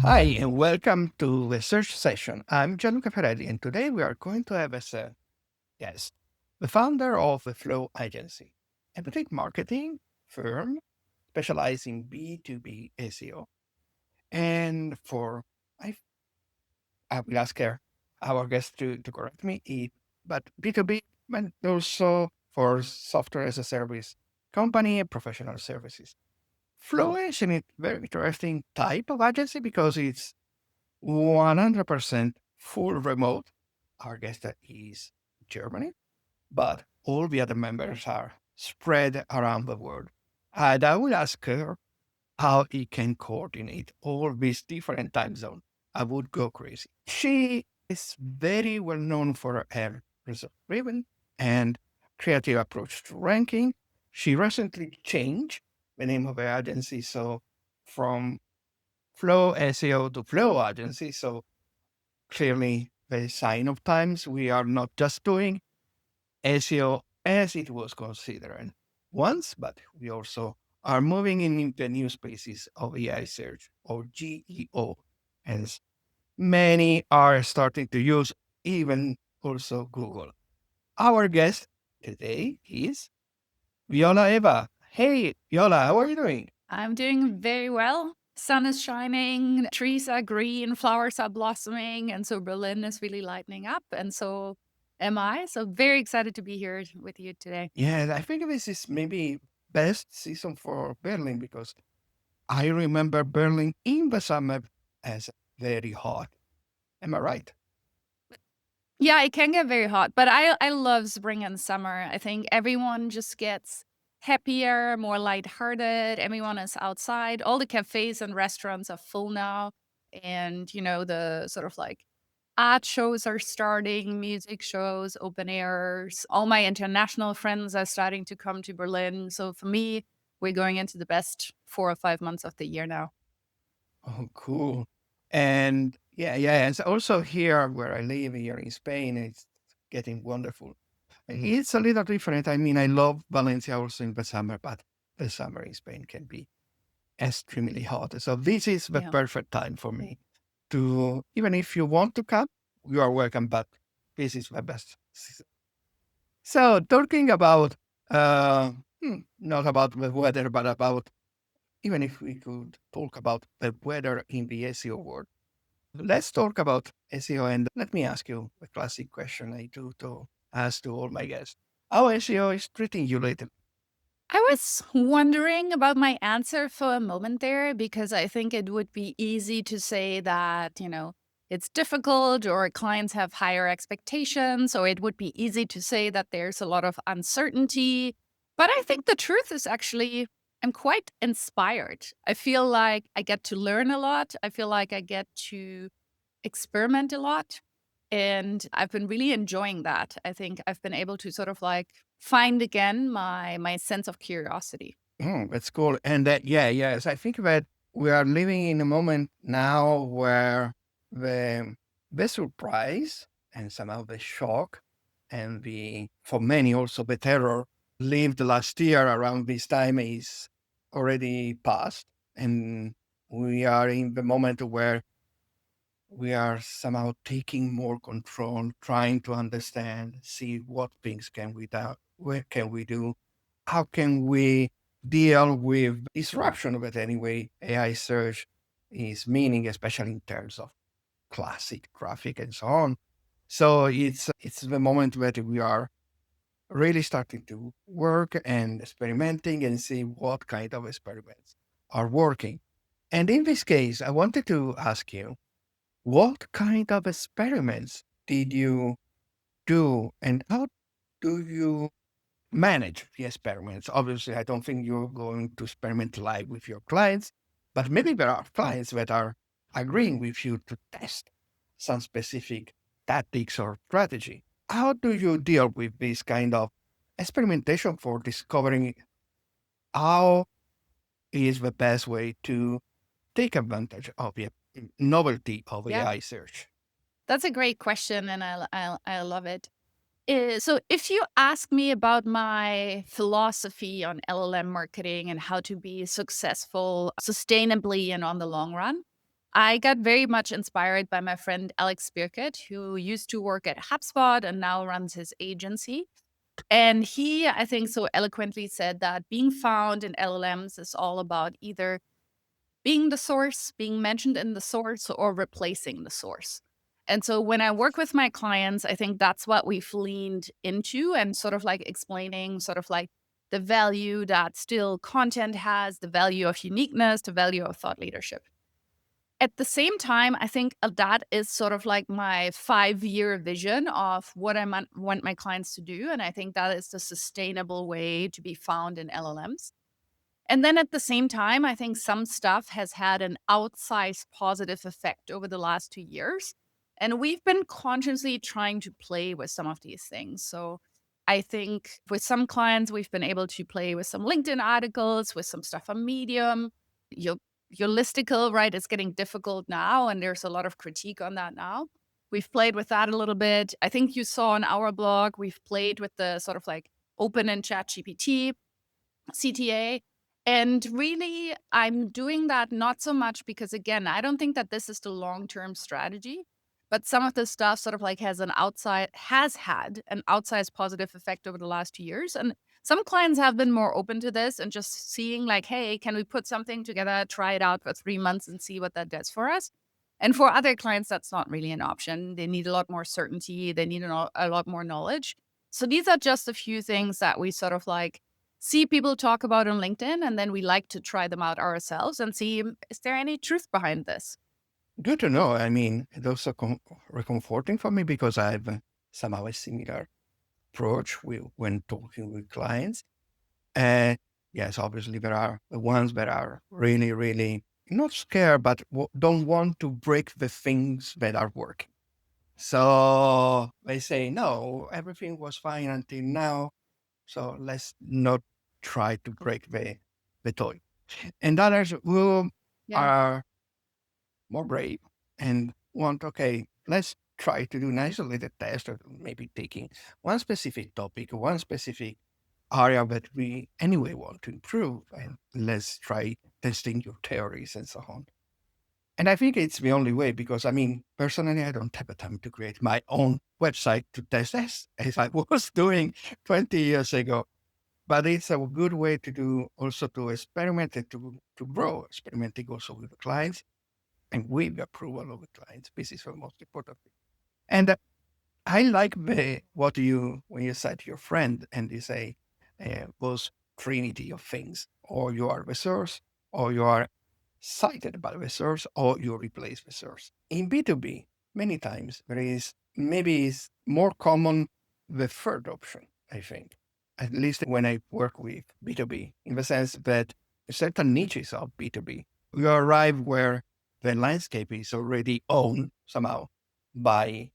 Hi, and welcome to the search session. I'm Gianluca Fiorelli, and today we are going to have as a guest the founder of the Flow Agency, a boutique marketing firm specialized in B2B SEO. And I, I will ask our guest to correct me, but B2B, but also for software as a service company and professional services. Flow is a very interesting type of agency because it's 100% full remote. Our guest is Germany, but all the other members are spread around the world. And I will ask her how he can coordinate all these different time zones. I would go crazy. She is very well known for her result driven and creative approach to ranking. She recently changed the name of her agency, so from Flow SEO to Flow Agency. So clearly the sign of times. We are not just doing SEO as it was considered once, but we also are moving into new spaces of AI search or GEO, as many are starting to use, even also Google. Our guest today is Viola Eva. Hey, Viola, how are you doing? I'm doing very well. Sun is shining, trees are green, flowers are blossoming, and so Berlin is really lightening up, and so am I. So very excited to be here with you today. Yeah, I think this is maybe best season for Berlin because I remember Berlin in the summer as very hot. Am I right? Yeah, it can get very hot, but I love spring and summer. I think everyone just gets happier, more lighthearted. Everyone is outside. All the cafes and restaurants are full now, and the sort of like art shows are starting, music shows, open airs. All my international friends are starting to come to Berlin. So for me, we're going into the best 4 or 5 months of the year now. Oh, cool. And yeah. And so also here where I live here in Spain, it's getting wonderful. It's a little different. I mean, I love Valencia also in the summer, but the summer in Spain can be extremely hot. So this is the Yeah. perfect time for me to, even if you want to come, you are welcome, but this is the best season. So talking about, uh, not about the weather, but about, even if we could talk about the weather in the SEO world, let's talk about SEO. And let me ask you a classic question I do to ask to all my guests. How SEO is treating you lately? I was wondering about my answer for a moment there because I think it would be easy to say that, it's difficult or clients have higher expectations, or it would be easy to say that there's a lot of uncertainty. But I think the truth is actually, I'm quite inspired. I feel like I get to learn a lot. I feel like I get to experiment a lot. And I've been really enjoying that. I think I've been able to sort of like find again my sense of curiosity. That's cool. And that, yes, I think that we are living in a moment now where the, the surprise and somehow the shock and for many also the terror lived last year around this time is already past. And we are in the moment where we are somehow taking more control, trying to understand, see what things can we do, what can we do, how can we deal with disruption of it anyway. AI search is meaning, especially in terms of classic traffic and so on. So it's the moment that we are really starting to work and experimenting and see what kind of experiments are working. And in this case, I wanted to ask you, what kind of experiments did you do and how do you manage the experiments? Obviously, I don't think you're going to experiment live with your clients, but maybe there are clients that are agreeing with you to test some specific tactics or strategy. How do you deal with this kind of experimentation for discovering how is the best way to take advantage of the novelty of Yeah, AI search? that's a great question, and I love it. So, if you ask me about my philosophy on LLM marketing and how to be successful sustainably and on the long run, I got very much inspired by my friend Alex Birkett, who used to work at HubSpot and now runs his agency. And he, I think, so eloquently said that being found in LLMs is all about either being the source, being mentioned in the source, or replacing the source. And so when I work with my clients, I think that's what we've leaned into and sort of like explaining sort of like the value that still content has, the value of uniqueness, the value of thought leadership. At the same time, I think that is sort of like my 5-year vision of what want my clients to do. And I think that is the sustainable way to be found in LLMs. And then at the same time, I think some stuff has had an outsized positive effect over the last 2 years. And we've been consciously trying to play with some of these things. So I think with some clients, we've been able to play with some LinkedIn articles, with some stuff on Medium. Your, your listicle, right, is getting difficult now. And there's a lot of critique on that now. We've played with that a little bit. I think you saw on our blog, we've played with the sort of like open and ChatGPT CTA. And really, I'm doing that not so much because, again, I don't think that this is the long term strategy. But some of the stuff sort of like has had an outsized positive effect over the last 2 years. And some clients have been more open to this and just seeing like, hey, can we put something together, try it out for 3 months and see what that does for us? And for other clients, that's not really an option. They need a lot more certainty. They need a lot more knowledge. So these are just a few things that we sort of like see people talk about on LinkedIn, and then we like to try them out ourselves and see, is there any truth behind this? Good to know. I mean, it's also reconforting for me because I have somehow a similar approach when talking with clients. And yes, obviously there are the ones that are really, really not scared, but don't want to break the things that are working. So they say, no, everything was fine until now. So let's not try to break the toy. And others who Yeah. are more brave and want, okay, let's try to do an isolated test or maybe taking one specific topic, one specific area that we anyway want to improve, and let's try testing your theories and so on. And I think it's the only way because, I mean, personally, I don't have the time to create my own website to test this as I was doing 20 years ago. But it's a good way to do also to experiment and to grow, experimenting also with the clients and with the approval of the clients. This is the most important thing. And I like what you, when you said to your friend and you say those trinity of things, or you are the source, or you are cited by the source, or you replace the source. In B2B, many times there is maybe is more common the third option, I think, at least when I work with B2B, in the sense that certain niches of B2B, you arrive where the landscape is already owned somehow by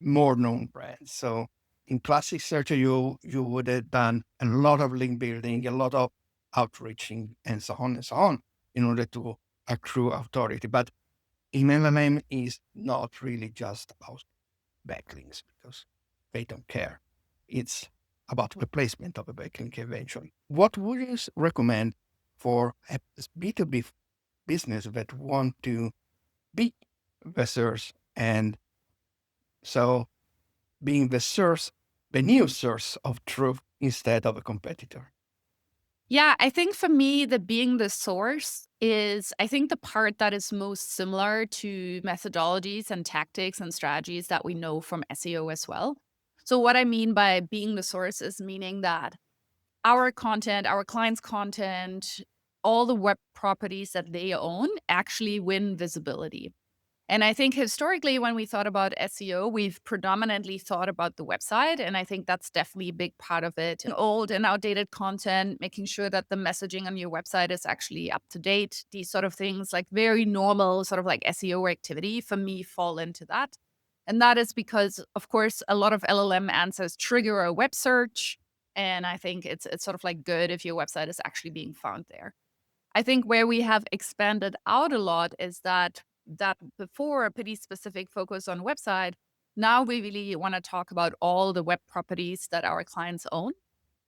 more known brands. So in classic search, you would have done a lot of link building, a lot of outreaching, and so on and so on, in order to accrue authority. But in LLM is not really just about backlinks because they don't care. It's about the placement of a backlink eventually. What would you recommend for a B2B business that want to be the source and so being the source, the new source of truth instead of a competitor? Yeah, I think for me, the being the source is, I think, the part that is most similar to methodologies and tactics and strategies that we know from SEO as well. So, what I mean by being the source is meaning that our content, our clients' content, all the web properties that they own actually win visibility. And I think historically, when we thought about SEO, we've predominantly thought about the website. And I think that's definitely a big part of it. Old and outdated content, making sure that the messaging on your website is actually up to date. These sort of things, like very normal sort of like SEO activity, for me, fall into that. And that is because, of course, a lot of LLM answers trigger a web search. And I think it's sort of like good if your website is actually being found there. I think where we have expanded out a lot is that before a pretty specific focus on website, now we really want to talk about all the web properties that our clients own.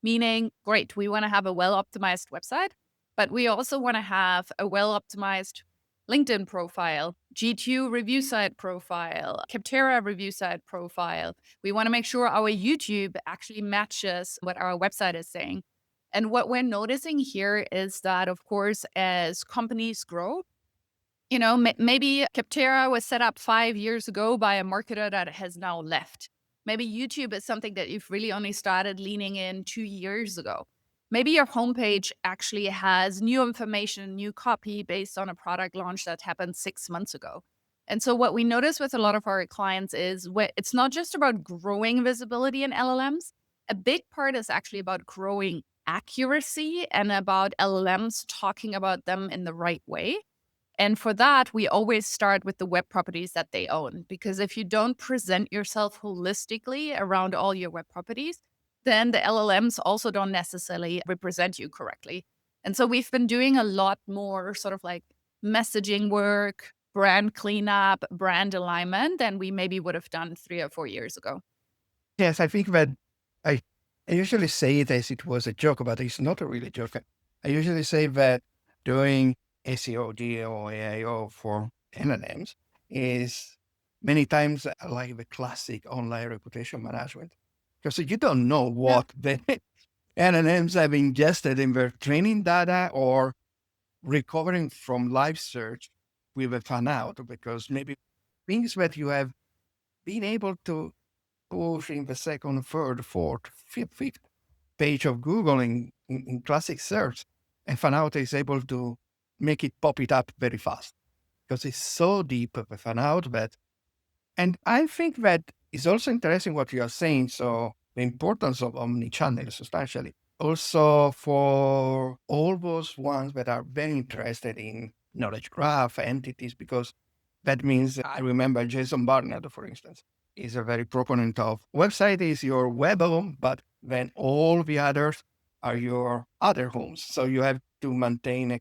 Meaning, great, we want to have a well optimized website, but we also want to have a well optimized LinkedIn profile, G2 review site profile, Capterra review site profile. We want to make sure our YouTube actually matches what our website is saying. And what we're noticing here is that, of course, as companies grow, maybe Capterra was set up 5 years ago by a marketer that has now left. Maybe YouTube is something that you've really only started leaning in 2 years ago. Maybe your homepage actually has new information, new copy based on a product launch that happened 6 months ago. And so, what we notice with a lot of our clients is it's not just about growing visibility in LLMs. A big part is actually about growing accuracy and about LLMs talking about them in the right way. And for that, we always start with the web properties that they own. Because if you don't present yourself holistically around all your web properties, then the LLMs also don't necessarily represent you correctly. And so we've been doing a lot more sort of like messaging work, brand cleanup, brand alignment than we maybe would have done 3 or 4 years ago. Yes, I think that I, I usually say it as it was a joke, but it's not a really joke. I usually say that doing SEO, GEO, AIO for LLMs is many times like the classic online reputation management. Because you don't know Yeah. what the LLMs have ingested in their training data or recovering from live search with a fan out, because maybe things that you have been able to push in the second, third, fourth, fifth page of Google in classic search, and fan out is able to make it pop it up very fast because it's so deep of a fan out that. And I think that is also interesting what you are saying. So the importance of omnichannel substantially. Also for all those ones that are very interested in knowledge graph entities, because that means I remember Jason Barnard, for instance, is a very proponent of website is your web home, but then all the others are your other homes. So you have to maintain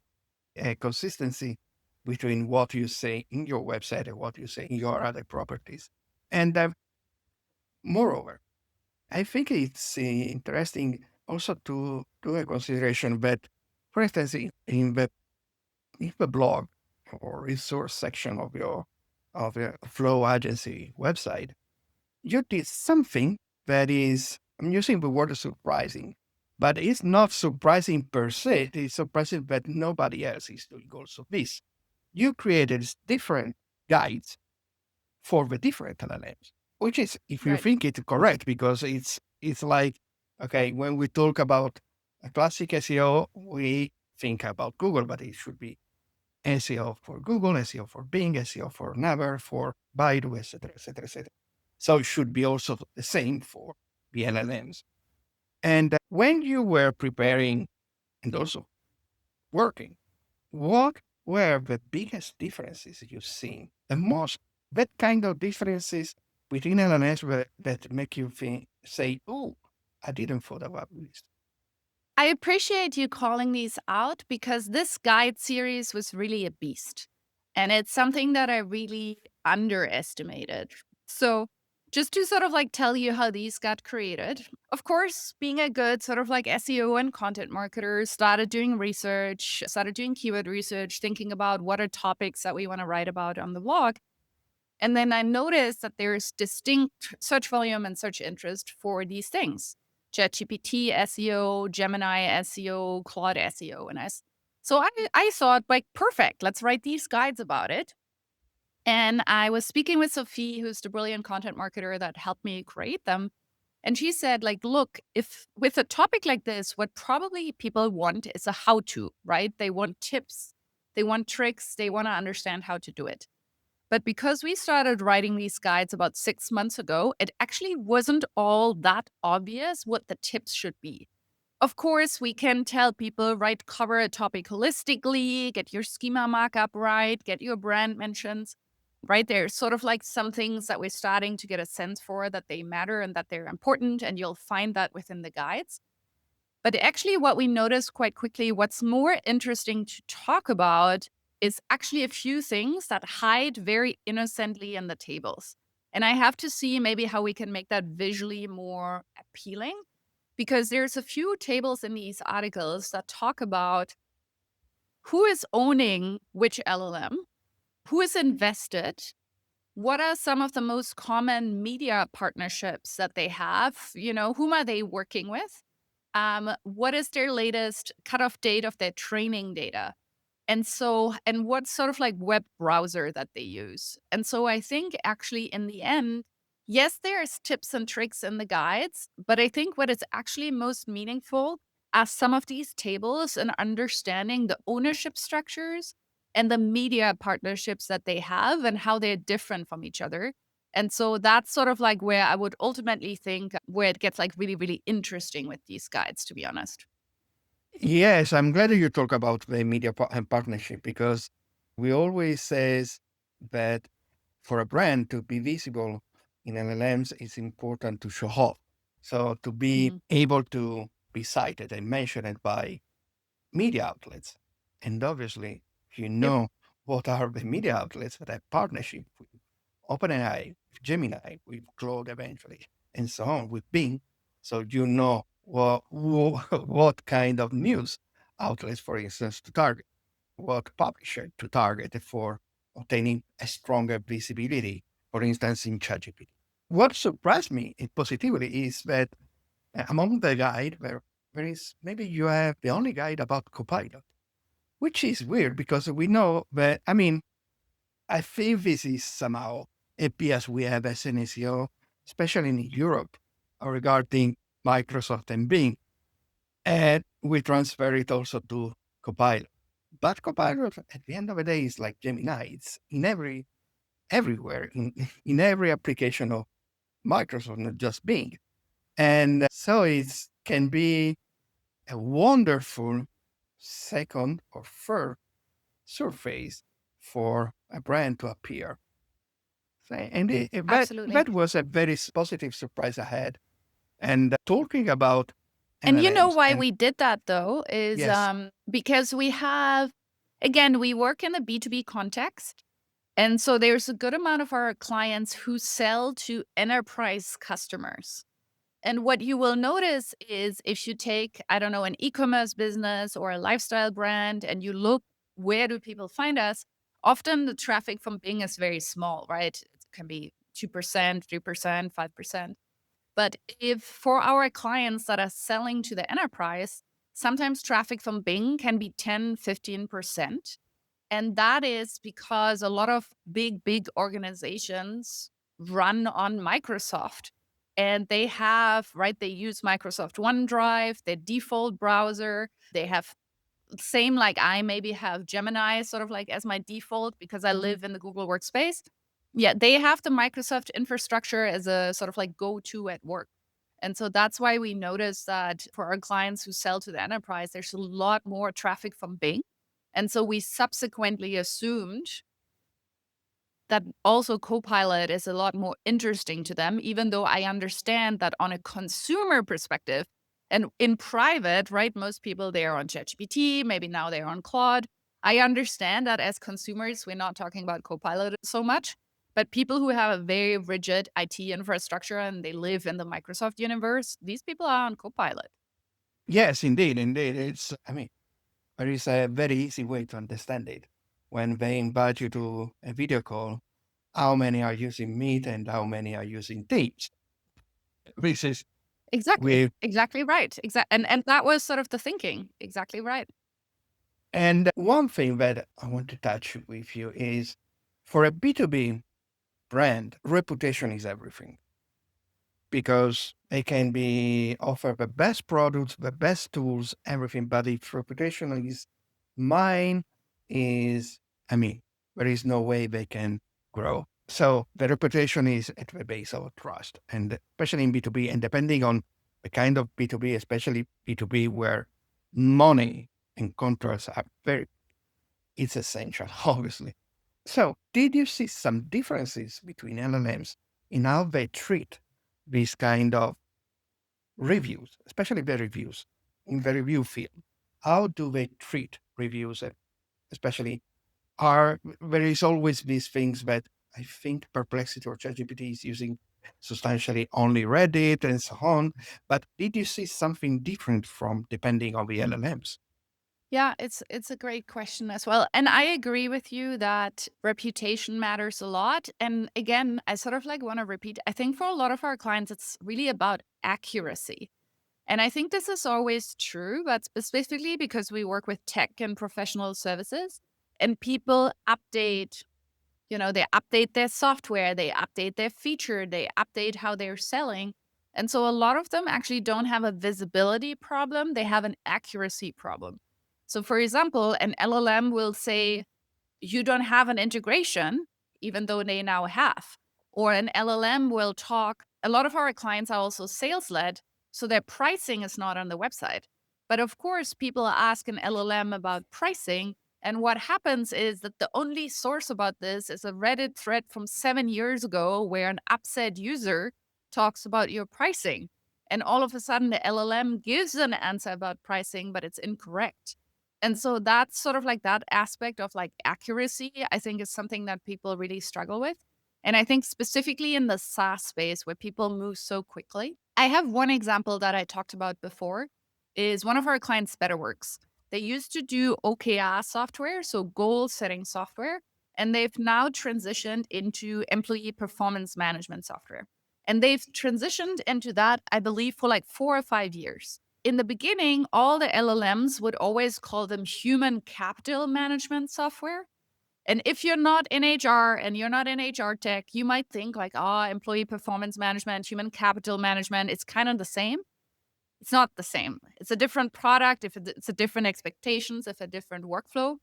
a consistency between what you say in your website and what you say in your other properties. And moreover, I think it's interesting also to do a consideration that, for instance, in the blog or resource section of your Flow agency website, you did something that is, I'm using the word surprising, but it's not surprising per se. It's surprising that nobody else is doing also this. You created different guides for the different LLMs, which is, if you Right. think it's correct, because it's like, okay, when we talk about a classic SEO, we think about Google, but it should be SEO for Google, SEO for Bing, SEO for Naver, for Baidu, etc., etc., etc. So it should be also the same for the LLMs. And when you were preparing and also working, what were the biggest differences you've seen? The most, that kind of differences between LLMs that make you say, oh, I didn't thought about this. I appreciate you calling these out because this guide series was really a beast. And it's something that I really underestimated. So, just to sort of like tell you how these got created, of course, being a good sort of like SEO and content marketer, started doing research, started doing keyword research, thinking about what are topics that we want to write about on the blog. And then I noticed that there's distinct search volume and search interest for these things. ChatGPT SEO, Gemini SEO, Claude SEO. So I thought, like, perfect, let's write these guides about it. And I was speaking with Sophie, who's the brilliant content marketer that helped me create them. And she said, like, look, if with a topic like this, what probably people want is a how to, right? They want tips, they want tricks, they want to understand how to do it. But because we started writing these guides about 6 months ago, it actually wasn't all that obvious what the tips should be. Of course, we can tell people, right, cover a topic holistically, get your schema markup right, get your brand mentions, right? There's sort of like some things that we're starting to get a sense for that they matter and that they're important, and you'll find that within the guides. But actually, what we noticed quite quickly, what's more interesting to talk about is actually a few things that hide very innocently in the tables. And I have to see maybe how we can make that visually more appealing because there's a few tables in these articles that talk about who is owning which LLM. who is invested, what are some of the most common media partnerships that they have, whom are they working with, what is their latest cutoff date of their training data, and what sort of like web browser that they use. And so I think actually in the end, yes, there's tips and tricks in the guides, but I think what is actually most meaningful are some of these tables and understanding the ownership structures and the media partnerships that they have and how they're different from each other. And so that's sort of like where I would ultimately think where it gets like really, really interesting with these guides, to be honest. Yes, I'm glad that you talk about the media partnership, because we always says that for a brand to be visible in LLMs, it's important to show off. So to be Mhm. able to be cited and mentioned by media outlets. And obviously, you Yep. know what are the media outlets that have partnership with OpenAI, with Gemini, with Claude eventually, and so on, with Bing. So you know what kind of news outlets, for instance, to target, what publisher to target for obtaining a stronger visibility, for instance, in ChatGPT. What surprised me positively is that among the guide, there is maybe you have the only guide about Copilot, which is weird because we know that, I mean, I think this is somehow a bias we have as an SEO, especially in Europe, regarding Microsoft and Bing, and we transfer it also to Copilot. But Copilot, at the end of the day, is like Gemini. It's in everywhere, in every application of Microsoft, not just Bing. And so it can be a wonderful second or third surface for a brand to appear. And that Absolutely. was a very positive surprise I had. And talking about And you know LLMs, why and we did that though is yes, because we have, again, we work in the B2B context. And so there's a good amount of our clients who sell to enterprise customers. And what you will notice is if you take, I don't know, an e-commerce business or a lifestyle brand and you look, where do people find us? Often the traffic from Bing is very small, right? It can be 2%, 3%, 5%. But if for our clients that are selling to the enterprise, sometimes traffic from Bing can be 10, 15%. And that is because a lot of big organizations run on Microsoft. And they have, right, they use Microsoft OneDrive, their default browser. They have same like I maybe have Gemini sort of like as my default because I live in the Google workspace. Yeah, they have the Microsoft infrastructure as a sort of like go-to at work. And so that's why we noticed that for our clients who sell to the enterprise, there's a lot more traffic from Bing. And so we subsequently assumed that also Copilot is a lot more interesting to them, even though I understand that on a consumer perspective and in private, right? Most people they are on ChatGPT, maybe now they're on Claude. I understand that as consumers, we're not talking about Copilot so much, but people who have a very rigid IT infrastructure and they live in the Microsoft universe, these people are on Copilot. yes, indeed, indeed. I mean, there is a very easy way to understand it. When they invite you to a video call, how many are using Meet and how many are using Teams? This is Exactly. with, Exactly right. And that was sort of the thinking. Exactly right. and one thing that I want to touch with you is for a B2B brand, reputation is everything, because they can be offer the best products, the best tools, everything. But if reputation is mine, is I mean, there is no way they can grow. So the reputation is at the base of trust, and especially in B2B, and depending on the kind of B2B, especially B2B where money and contracts are very, it's essential, obviously. So, did you see some differences between LLMs in how they treat these kind of reviews, especially the reviews in the review field? How do they treat reviews? Especially, are there is always these things that I think Perplexity or ChatGPT is using substantially only Reddit and so on. But did you see something different from depending on the LLMs? Yeah, it's a great question as well. And I agree with you that reputation matters a lot. And again, I sort of like want to repeat, I think for a lot of our clients, it's really about accuracy. And I think this is always true, but specifically because we work with tech and professional services and people update, they update their software, they update their feature, they update how they're selling. And so a lot of them actually don't have a visibility problem, they have an accuracy problem. So, for example, an LLM will say, you don't have an integration, even though they now have. Or an LLM will talk. A lot of our clients are also sales led, so their pricing is not on the website. But of course, people ask an LLM about pricing. And what happens is that the only source about this is a Reddit thread from 7 years ago where an upset user talks about your pricing. And all of a sudden, the LLM gives an answer about pricing, but it's incorrect. And so that's sort of like that aspect of like accuracy, I think is something that people really struggle with. And I think specifically in the SaaS space where people move so quickly. I have one example that I talked about before is one of our clients, Betterworks. They used to do OKR software, so goal setting software, and they've now transitioned into employee performance management software. And they've transitioned into that, I believe, for like 4 or 5 years. In the beginning, all the LLMs would always call them human capital management software. And if you're not in HR and you're not in HR tech, you might think like, employee performance management, human capital management, it's kind of the same. It's not the same. It's a different product, if it's a different expectations, if a different workflow.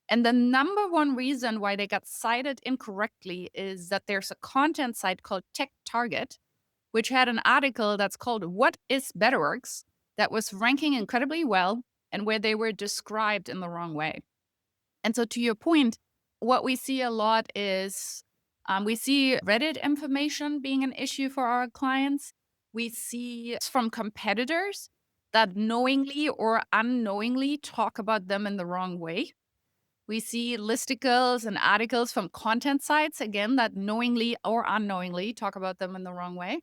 And the number one reason why they got cited incorrectly is that there's a content site called Tech Target, which had an article that's called What is Betterworks that was ranking incredibly well and where they were described in the wrong way. And so, to your point, what we see a lot is we see Reddit information being an issue for our clients. We see from competitors that knowingly or unknowingly talk about them in the wrong way. We see listicles and articles from content sites, again, that knowingly or unknowingly talk about them in the wrong way.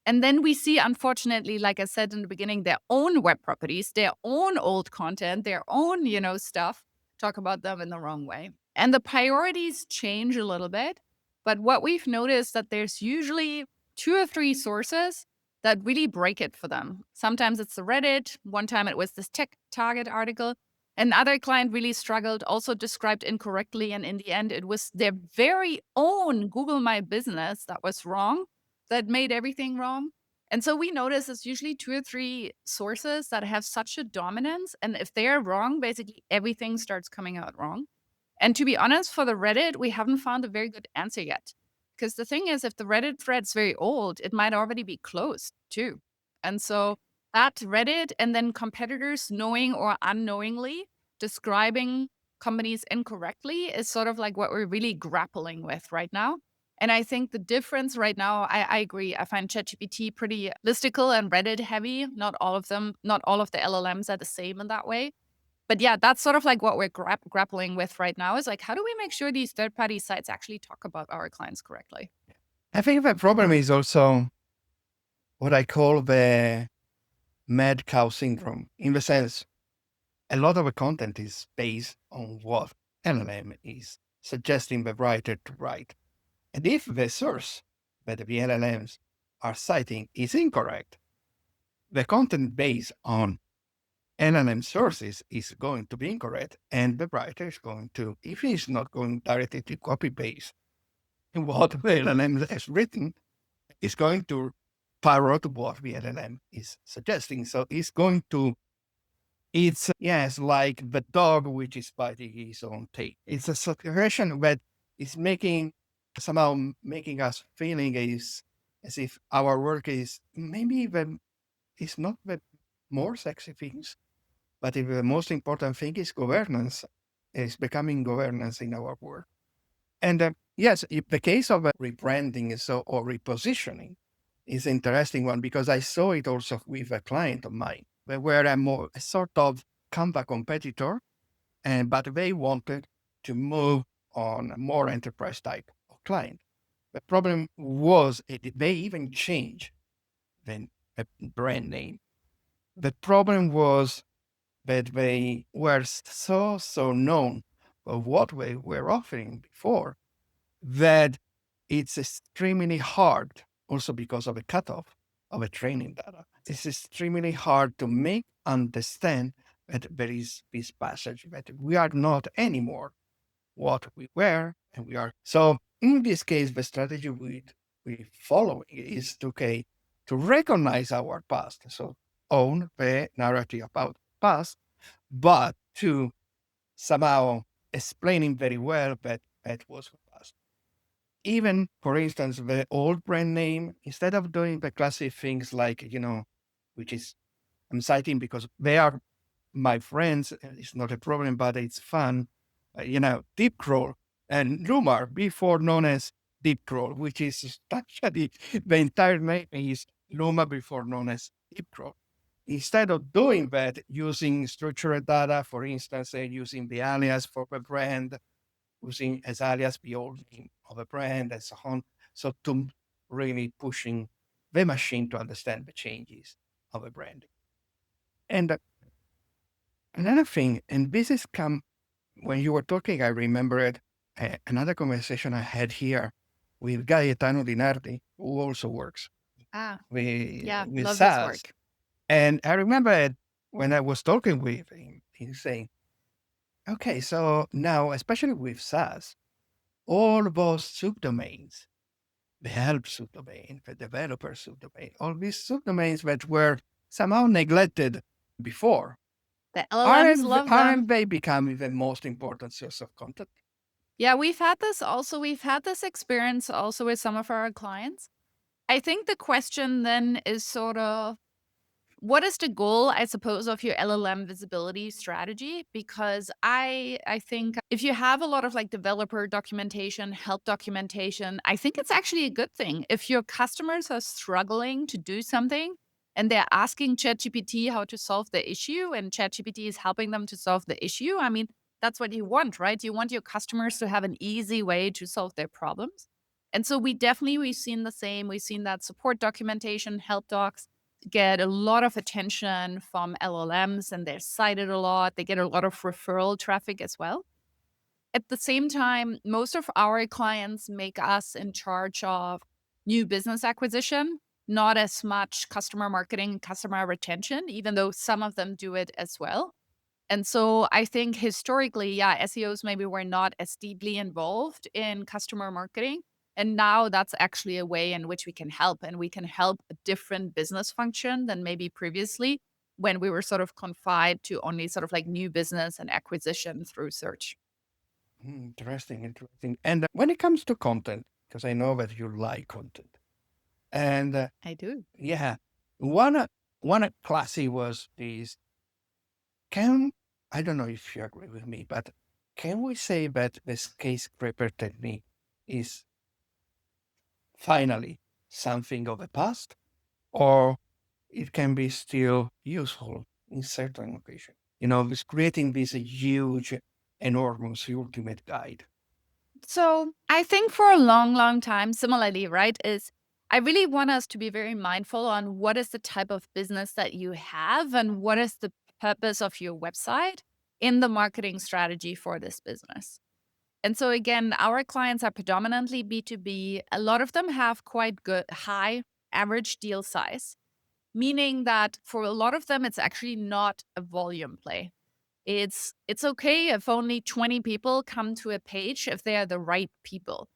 And then we see, unfortunately, like I said in the beginning, their own web properties, their own old content, their own, stuff, talk about them in the wrong way. And the priorities change a little bit. But what we've noticed that there's usually 2 or 3 sources that really break it for them. Sometimes it's the Reddit. One time it was this Tech Target article. Another client really struggled, also described incorrectly. And in the end, it was their very own Google My Business that was wrong, that made everything wrong. And so we notice it's usually 2 or 3 sources that have such a dominance. And if they're wrong, basically everything starts coming out wrong. And to be honest, for the Reddit, we haven't found a very good answer yet. Because the thing is, if the Reddit thread's very old, it might already be closed too. And so that Reddit and then competitors knowing or unknowingly describing companies incorrectly is sort of like what we're really grappling with right now. And I think the difference right now, I agree. I find ChatGPT pretty listicle and Reddit heavy. Not all of them, not all of the LLMs are the same in that way. But yeah, that's sort of like what we're grappling with right now is like, how do we make sure these third party sites actually talk about our clients correctly? I think the problem is also what I call the mad cow syndrome, in the sense a lot of the content is based on what LLM is suggesting the writer to write. And if the source that the LLMs are citing is incorrect, the content based on LLM sources is going to be incorrect, and the writer is going to, if he's not going directly to copy paste what the LLM has written, is going to parrot what the LLM is suggesting. So it's going to, it's, yes, like the dog which is biting his own tail. It's a situation that is somehow making us feeling as if our work is maybe it's not the more sexy things, but if the most important thing is governance, is becoming governance in our work. And yes, if the case of rebranding or repositioning is an interesting one, because I saw it also with a client of mine, where I'm more a sort of Canva competitor, but they wanted to move on a more enterprise type of client. The problem was they even changed the brand name. The problem was but they were so known for what we were offering before that it's extremely hard, also because of a cutoff of a training data. It's extremely hard to make understand that there is this passage that we are not anymore what we were and we are. So in this case, the strategy we following is to, okay, to recognize our past. So own the narrative about past, but to somehow explaining very well that that was the past. Even, for instance, the old brand name, instead of doing the classic things like, which is I'm citing because they are my friends. It's not a problem, but it's fun. Deep Crawl and Lumar, before known as Deep Crawl, which is actually the entire name is Luma before known as Deep Crawl. Instead of doing that, using structured data, for instance, using the alias for the brand, using as alias the old name of a brand and so on. So to really pushing the machine to understand the changes of a brand. And another thing, and this is come when you were talking, I remembered another conversation I had here with Gaetano Dinardi, who also works Ah, yeah, with love his SaaS. work. And I remember when I was talking with him, he saying, okay, so now, especially with SaaS, all those subdomains, the help subdomain, the developer subdomain, all these subdomains that were somehow neglected before, The LLMs love them. aren't they becoming the most important source of content? Yeah, we've had this also. We've had this experience also with some of our clients. I think the question then is sort of what is the goal, I suppose, of your LLM visibility strategy? Because I think if you have a lot of like developer documentation, help documentation, I think it's actually a good thing. If your customers are struggling to do something and they're asking ChatGPT how to solve the issue and ChatGPT is helping them to solve the issue, I mean, that's what you want, right? You want your customers to have an easy way to solve their problems. And so we've seen the same. We've seen that support documentation, help docs get a lot of attention from LLMs and they're cited a lot. They get a lot of referral traffic as well. At the same time, most of our clients make us in charge of new business acquisition, not as much customer marketing, customer retention, even though some of them do it as well. And so I think historically, yeah, SEOs maybe were not as deeply involved in customer marketing. And now that's actually a way in which we can help. And we can help a different business function than maybe previously when we were sort of confined to only sort of like new business and acquisition through search. Interesting, interesting. And when it comes to content, because I know that you like content, and I do. yeah, one classy was this. Can I don't know if you agree with me, but can we say that the skyscraper technique is finally something of the past, or it can be still useful in certain occasions? It's creating this huge, enormous ultimate guide. So I think for a long, long time, similarly, right, is I really want us to be very mindful on what is the type of business that you have and what is the purpose of your website in the marketing strategy for this business. And so again, our clients are predominantly B2B. A lot of them have quite good high average deal size, meaning that for a lot of them, it's actually not a volume play. It's okay if only 20 people come to a page if they are the right people.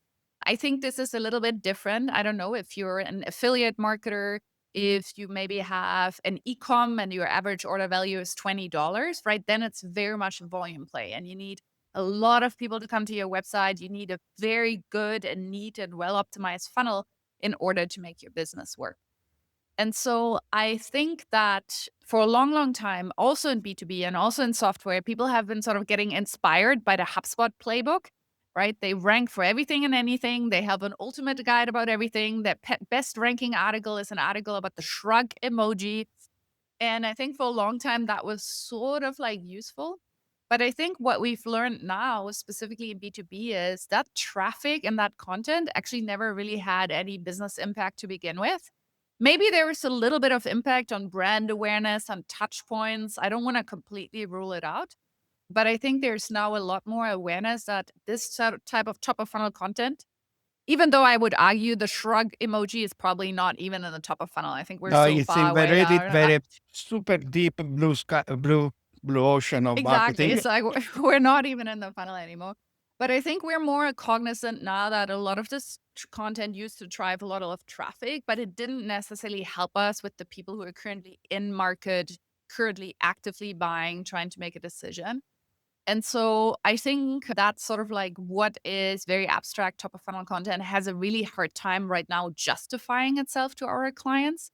I think this is a little bit different. I don't know if you're an affiliate marketer, if you maybe have an e-com and your average order value is $20, right? Then it's very much a volume play and you need a lot of people to come to your website. You need a very good and neat and well optimized funnel in order to make your business work. And so I think that for a long, long time, also in B2B and also in software, people have been sort of getting inspired by the HubSpot playbook, right? They rank for everything and anything. They have an ultimate guide about everything. Their best ranking article is an article about the shrug emoji. And I think for a long time that was sort of like useful. But I think what we've learned now, specifically in B2B, is that traffic and that content actually never really had any business impact to begin with. Maybe there is a little bit of impact on brand awareness, on touch points. I don't want to completely rule it out. But I think there's now a lot more awareness that this type of top of funnel content, even though I would argue the shrug emoji is probably not even in the top of funnel. I think we're No, so it's far in away. very super deep blue sky, blue ocean of Exactly. marketing. It's like we're not even in the funnel anymore. But I think we're more cognizant now that a lot of this content used to drive a lot of traffic, but it didn't necessarily help us with the people who are currently in market, currently actively buying, trying to make a decision. And so I think that's sort of like what is very abstract top of funnel content has a really hard time right now justifying itself to our clients.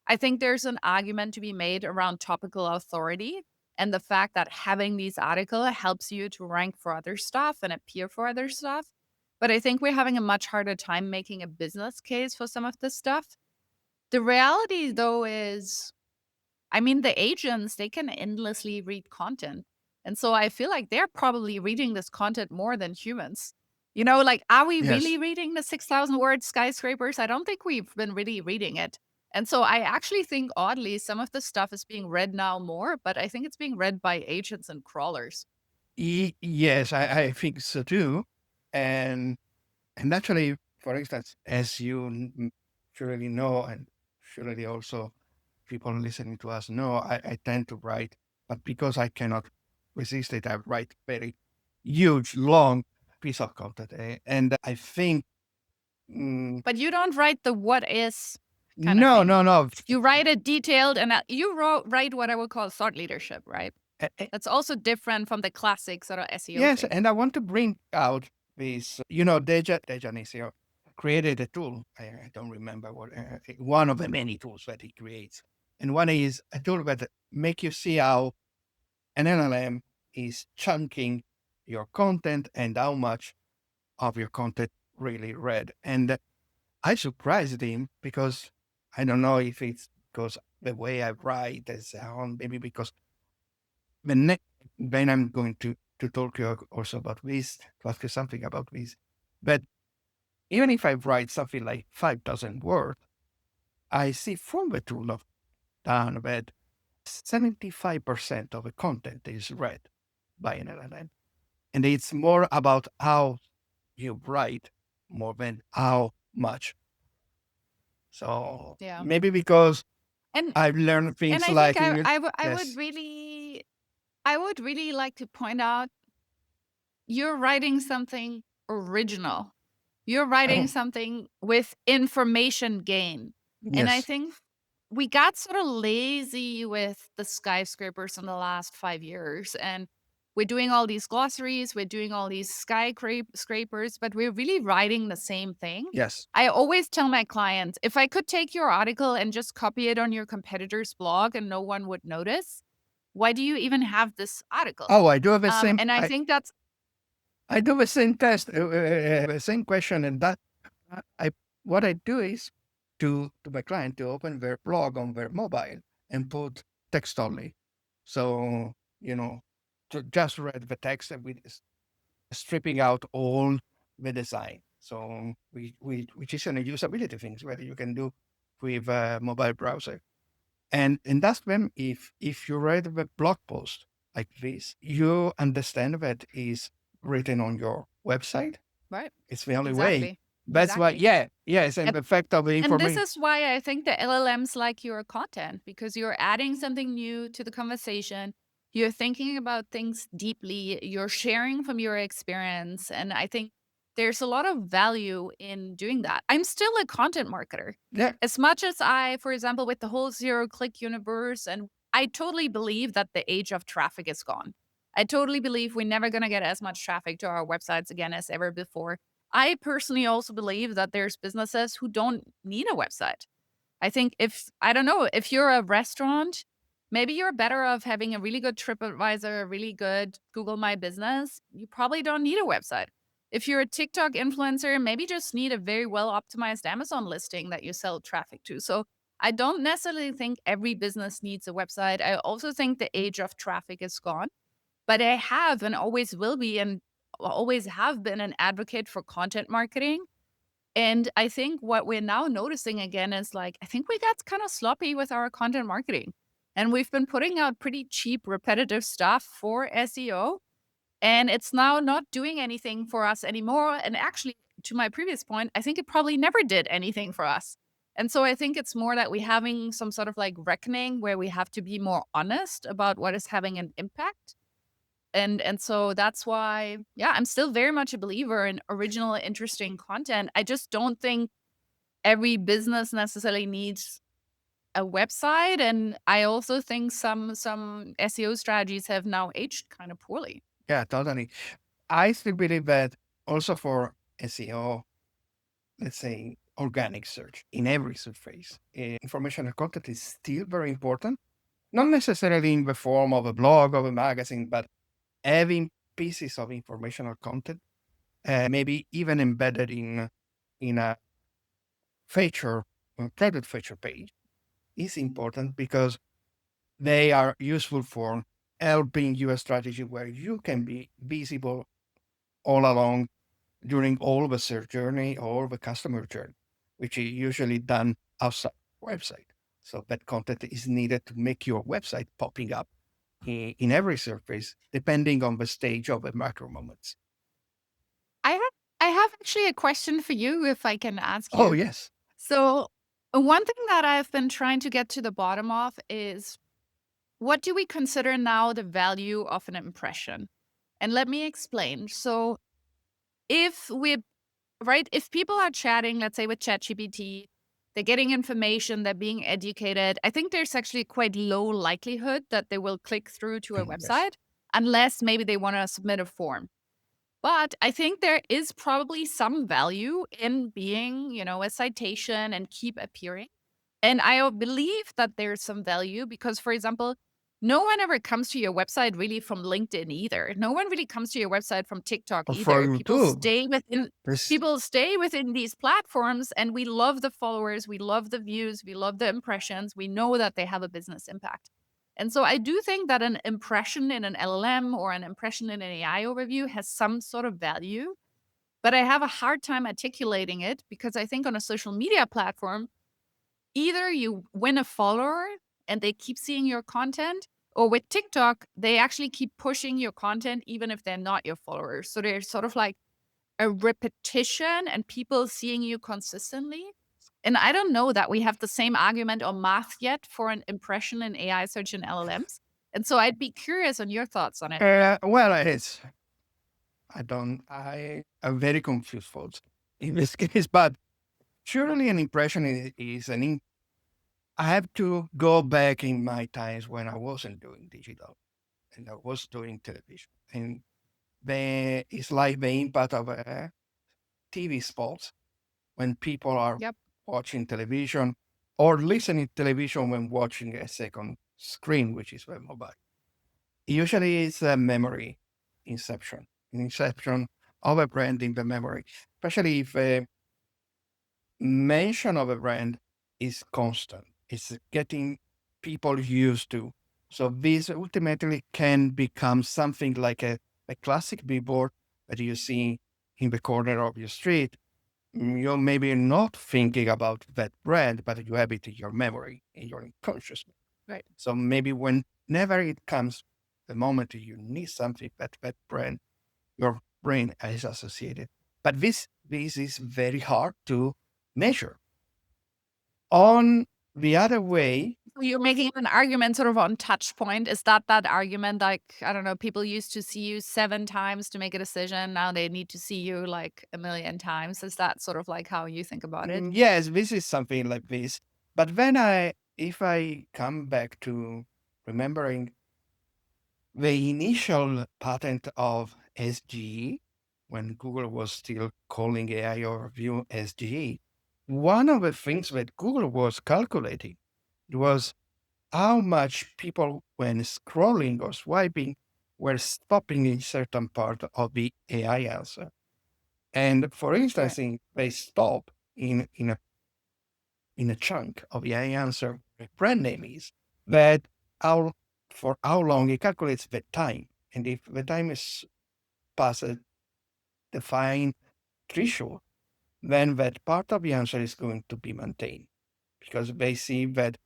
I think there's an argument to be made around topical authority and the fact that having these articles helps you to rank for other stuff and appear for other stuff. But I think we're having a much harder time making a business case for some of this stuff. The reality, though, is I mean, the agents, they can endlessly read content. And so I feel like they're probably reading this content more than humans. You know, like, are we really Yes. reading the 6,000 word skyscrapers? I don't think we've been really reading it. And so I actually think, oddly, some of the stuff is being read now more, but I think it's being read by agents and crawlers. Yes, I think so too. And actually, for instance, as you surely know, and surely also people listening to us know, I tend to write, but because I cannot resist it, I write very huge, long piece of content. And I think, mm, But you don't write the what is kind of no, thing. no, no. You write it detailed and you write what I would call thought leadership, right? That's also different from the classic sort of SEO Yes, thing. and I want to bring out this, Deja Nisio created a tool. I don't remember what, one of the many tools that he creates. And one is a tool that make you see how an LLM is chunking your content and how much of your content really read. And I surprised him because I don't know if it's because the way I write and so on, maybe because the next, then I'm going to talk to you also about this, to ask you something about this. But even if I write something like 5,000 words, I see from the tool of down that 75% of the content is read by an LLM. And it's more about how you write more than how much. So Yeah. maybe because And I've learned and things I think like English. would Yes. really I would really like to point out you're writing something original. You're writing Oh, something with information gain. And I yes. think we got sort of lazy with the skyscrapers in the last 5 years. And we're doing all these glossaries, we're doing all these skyscrapers, but we're really writing the same thing. Yes. I always tell my clients if I could take your article and just copy it on your competitor's blog and no one would notice, why do you even have this article? Oh, I do have the same. And I think that's I do the same test, the same question, and that I what I do is to my client to open their blog on their mobile and put text only. So to just read the text and we stripping out all the design. So we which is an usability things whether you can do with a mobile browser. And that's when if you read the blog post like this, you understand that is written on your website. right. It's the only way. Exactly. That's why, Exactly. yeah, yes, and the fact of the And this information. is why I think the LLMs like your content because you're adding something new to the conversation. You're thinking about things deeply. You're sharing from your experience. And I think there's a lot of value in doing that. I'm still a content marketer. Yeah. As much as I, for example, with the whole zero click universe, and I totally believe that the age of traffic is gone. I totally believe we're never going to get as much traffic to our websites again as ever before. I personally also believe that there's businesses who don't need a website. I think if I don't know, if you're a restaurant, maybe you're better off having a really good TripAdvisor, a really good Google My Business. You probably don't need a website. If you're a TikTok influencer, maybe just need a very well optimized Amazon listing that you sell traffic to. So I don't necessarily think every business needs a website. I also think the age of traffic is gone. But I have and always will be and always have been an advocate for content marketing And I think what we're now noticing again is like, I think we got kind of sloppy with our content marketing. And we've been putting out pretty cheap, repetitive stuff for SEO. And it's now not doing anything for us anymore. And actually, to my previous point, I think it probably never did anything for us. And so I think it's more that we're having some sort of like reckoning where we have to be more honest about what is having an impact. And so that's why, yeah, I'm still very much a believer in original, interesting content. I just don't think every business necessarily needs a website. And I also think some SEO strategies have now aged kind of poorly. Yeah, totally. I still believe that also for SEO, let's say organic search in every surface, informational content is still very important. Not necessarily in the form of a blog or a magazine, but having pieces of informational content, maybe even embedded in a feature, a product feature page, is important because they are useful for helping you a strategy where you can be visible all along during all the search journey or the customer journey, which is usually done outside website. So that content is needed to make your website popping up in every surface, depending on the stage of the macro moments. I have I have actually a question for you if I can ask Oh, you. yes. So one thing that I've been trying to get to the bottom of is what do we consider now the value of an impression? And let me explain. So if we right, if people are chatting, let's say with ChatGPT, they're getting information, they're being educated, I think there's actually quite low likelihood that they will click through to a Yes. website unless maybe they want to submit a form. But I think there is probably some value in being, a citation and keep appearing. And I believe that there's some value because, for example, no one ever comes to your website really from LinkedIn either. No one really comes to your website from TikTok Or for either. People YouTube, stay within there's people stay within these platforms and we love the followers, we love the views, we love the impressions. We know that they have a business impact. And so I do think that an impression in an LLM or an impression in an AI overview has some sort of value, but I have a hard time articulating it because I think on a social media platform, either you win a follower and they keep seeing your content, or with TikTok, they actually keep pushing your content even if they're not your followers. So there's sort of like a repetition and people seeing you consistently. And I don't know that we have the same argument or math yet for an impression in AI search and LLMs. And so I'd be curious on your thoughts on it. well, it's I am very confused, folks, in this case. But surely an impression is I have to go back in my times when I wasn't doing digital and I was doing television. And it's like the impact of TV spots when people are Yep. watching television or listening to television when watching a second screen, which is the mobile. Usually it's a memory inception, an inception of a brand in the memory, especially if mention of a brand is constant. It's getting people used to. So this ultimately can become something like a classic billboard that you see in the corner of your street. You're maybe not thinking about that brand, but you have it in your memory, in your unconscious. Right. So maybe whenever it comes, the moment you need something that brand, your brain is associated. But this is very hard to measure. On the other way, So you're making an argument sort of on touch point. Is that argument like, I don't know, people used to see you 7 times to make a decision. Now they need to see you like a million times. Is that sort of like how you think about it? yes, this is something like this. But then if I come back to remembering the initial patent of SGE, when Google was still calling AI overview SGE, one of the things that Google was calculating was how much people, when scrolling or swiping, were stopping in certain part of the AI answer. And for Right. instance, they stop in a chunk of the AI answer the brand name is, that how for how long it calculates the time. And if the time is past a defined threshold, then that part of the answer is going to be maintained because they see that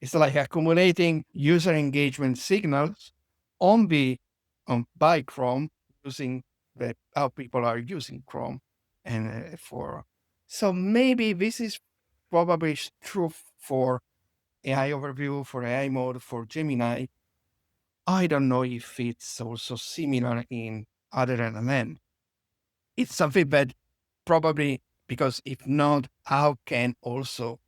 it's like accumulating user engagement signals on the by Chrome using how people are using Chrome and for so maybe this is probably true for AI overview, for AI mode, for Gemini. I don't know if it's also similar in other LLM. It's something that probably, because if not, how can also,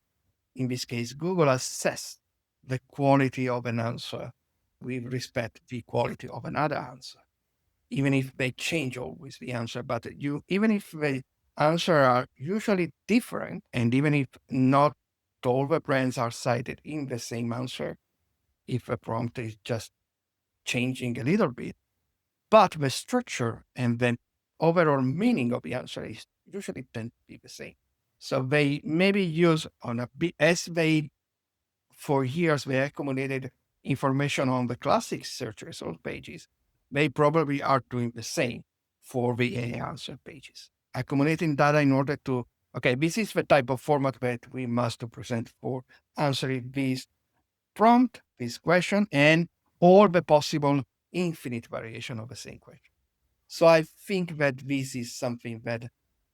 in this case, Google assess the quality of an answer with respect to the quality of another answer, even if they change always the answer. But even if the answer are usually different, and even if not all the brands are cited in the same answer, if a prompt is just changing a little bit, but the structure and the overall meaning of the answer is usually tend to be the same. So they maybe use on a bit as they for years they accumulated information on the classic search result pages. They probably are doing the same for the AI answer pages, accumulating data in order to okay, this is the type of format that we must present for answering this prompt, this question, and all the possible infinite variation of the same question. So I think that this is something that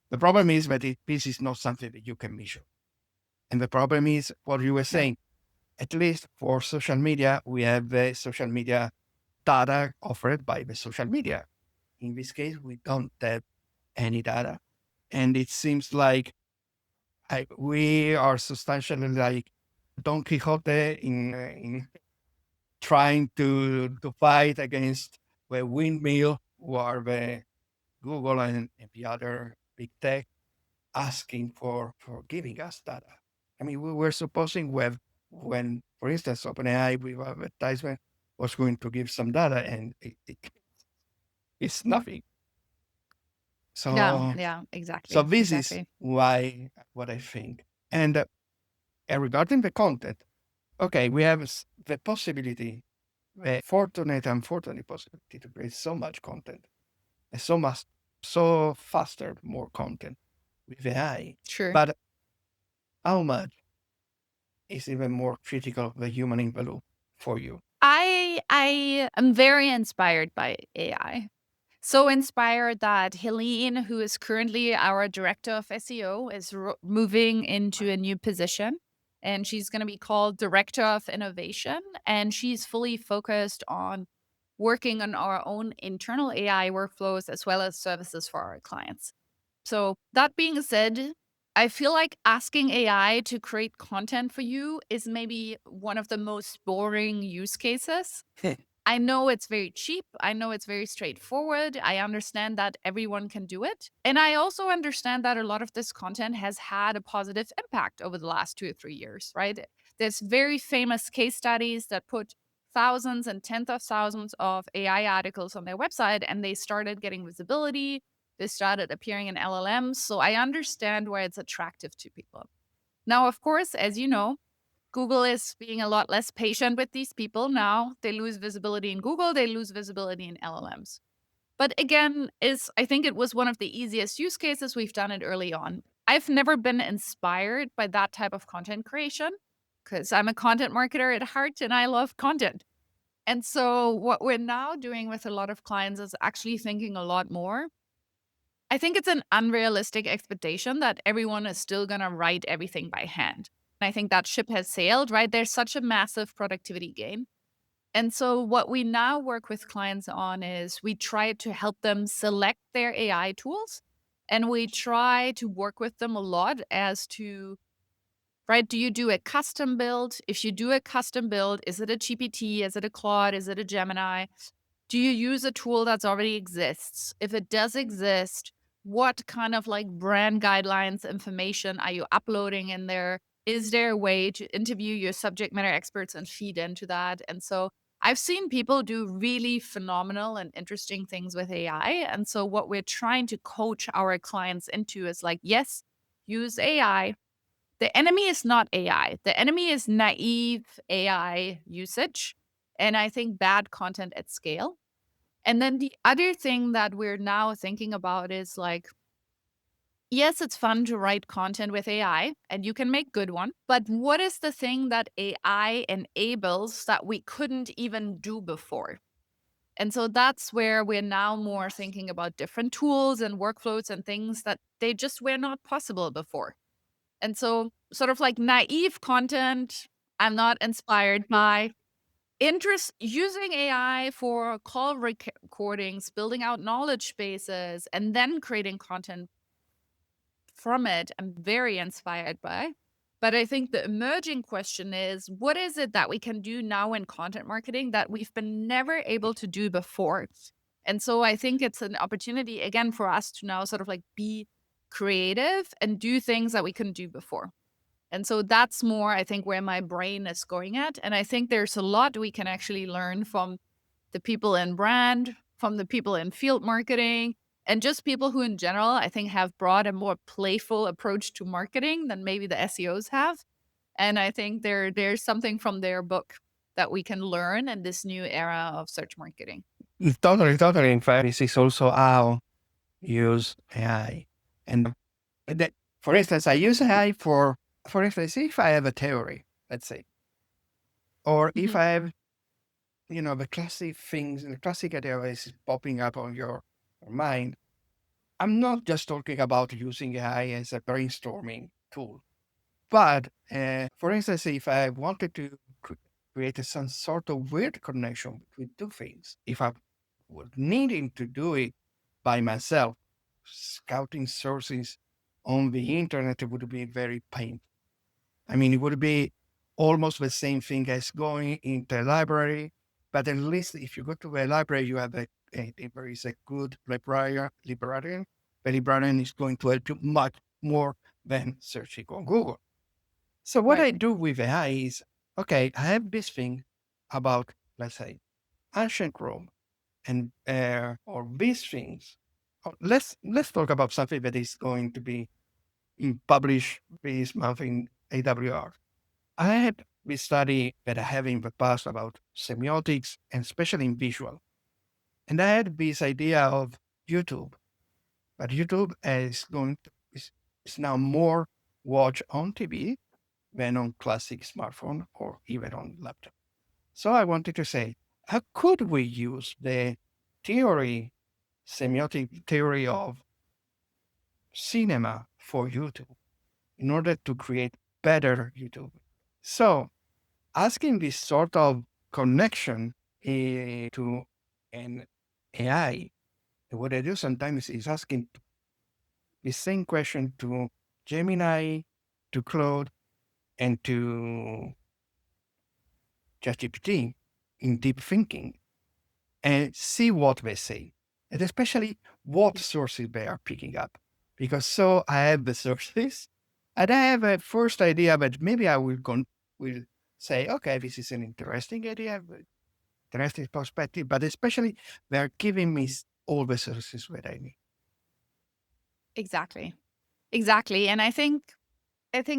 the problem is that this is not something that you can measure. And the problem is what you were Yeah. saying. At least for social media, we have the social media data offered by the social media. In this case, we don't have any data. And it seems like we are substantially like Don Quixote in trying to fight against the windmill or the Google and the other big tech asking for giving us data. I mean, we were supposing when, for instance, OpenAI with advertisement was going to give some data, and it's nothing. Yeah, So yeah, so exactly, this is exactly. why what I think. And regarding the content, okay, we have the possibility, the fortunate and unfortunate possibility to create so much content, and so faster, more content with AI. Sure. But how much is even more critical the human in the loop for you? I am very inspired by AI. So inspired that Helene, who is currently our director of SEO, is moving into a new position. And she's going to be called Director of Innovation. And she's fully focused on working on our own internal AI workflows as well as services for our clients. So, that being said, I feel like asking AI to create content for you is maybe one of the most boring use cases. I know it's very cheap. I know it's very straightforward. I understand that everyone can do it. And I also understand that a lot of this content has had a positive impact over the last 2 or 3 years, right? There's very famous case studies that put thousands and tens of thousands of AI articles on their website and they started getting visibility. They started appearing in LLMs. So I understand why it's attractive to people. Now, of course, as you know, Google is being a lot less patient with these people now. They lose visibility in Google, they lose visibility in LLMs. But again, is I think it was one of the easiest use cases. We've done it early on. I've never been inspired by that type of content creation because I'm a content marketer at heart and I love content. And so what we're now doing with a lot of clients is actually thinking a lot more. I think it's an unrealistic expectation that everyone is still going to write everything by hand. And I think that ship has sailed, right? There's such a massive productivity gain. And so, what we now work with clients on is we try to help them select their AI tools and we try to work with them a lot as to, right, do you do a custom build? If you do a custom build, is it a GPT? Is it a Claude? Is it a Gemini? Do you use a tool that's already exists? If it does exist, what kind of like brand guidelines information are you uploading in there? Is there a way to interview your subject matter experts and feed into that? And so I've seen people do really phenomenal and interesting things with AI. And so what we're trying to coach our clients into is like, yes, use AI. The enemy is not AI. The enemy is naive AI usage. And I think bad content at scale. And then the other thing that we're now thinking about is like, Yes, it's fun to write content with AI and you can make good one. But what is the thing that AI enables that we couldn't even do before? And so that's where we're now more thinking about different tools and workflows and things that they just were not possible before. And so, sort of like naive content, I'm not inspired by. Interest using AI for call recordings, building out knowledge bases, and then creating content from it, I'm very inspired by. But I think the emerging question is what is it that we can do now in content marketing that we've been never able to do before? And so I think it's an opportunity again for us to now sort of like be creative and do things that we couldn't do before. And so that's more, I think, where my brain is going at. And I think there's a lot we can actually learn from the people in brand, from the people in field marketing, and just people who, in general, I think have brought a more playful approach to marketing than maybe the SEOs have. And I think there's something from their book that we can learn in this new era of search marketing. Totally, totally. In fact, this is also how use AI. And that, for instance, I use AI for instance, if I have a theory, let's say, or if Mhm. I have, the classic things, the classic idea is popping up on your mind. I'm not just talking about using AI as a brainstorming tool, but for instance, if I wanted to create some sort of weird connection between two things, if I was needing to do it by myself, scouting sources on the internet, it would be very painful. I mean, it would be almost the same thing as going into a library, but at least if you go to a library, you have if there is a good librarian. The librarian is going to help you much more than searching on Google. So what Right. I do with AI is, okay, I have this thing about, let's say, ancient Rome and or these things. Let's talk about something that is going to be published this month in AWR. I had this study that I have in the past about semiotics and especially in visual. And I had this idea of YouTube, but YouTube is now more watched on TV than on classic smartphone or even on laptop. So I wanted to say, how could we use the theory, semiotic theory of cinema for YouTube in order to create better YouTube? So asking this sort of connection to an AI, what I do sometimes is asking the same question to Gemini, to Claude, and to ChatGPT in deep thinking and see what they say, and especially what sources they are picking up. Because so I have the sources, and I have a first idea, but maybe will say, okay, this is an interesting idea, interesting perspective, but especially they're giving me all the sources that I need. Exactly. Exactly. And I think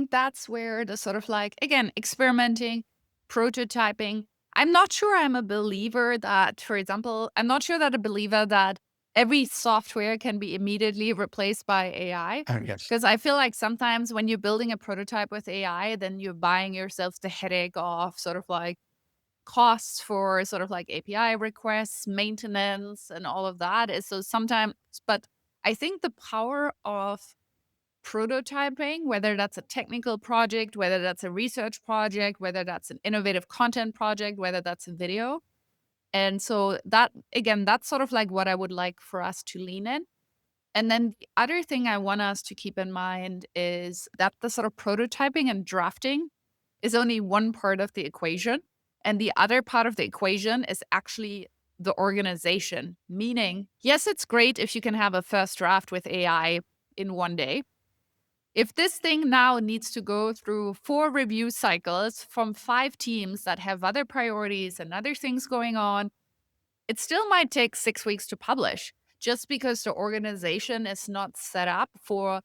that's where the sort of like, again, experimenting, prototyping. I'm not sure I'm a believer that, for example, I'm not sure that a believer that every software can be immediately replaced by AI. Yes. Because I feel like sometimes when you're building a prototype with AI, then you're buying yourself the headache of sort of like costs for sort of like API requests, maintenance, and all of that. Is so sometimes, but I think the power of prototyping, whether that's a technical project, whether that's a research project, whether that's an innovative content project, whether that's a video. And so that, again, that's sort of like what I would like for us to lean in. And then the other thing I want us to keep in mind is that the sort of prototyping and drafting is only one part of the equation. And the other part of the equation is actually the organization, meaning, yes, it's great if you can have a first draft with AI in one day. If this thing now needs to go through 4 review cycles from 5 teams that have other priorities and other things going on, it still might take 6 weeks to publish just because the organization is not set up for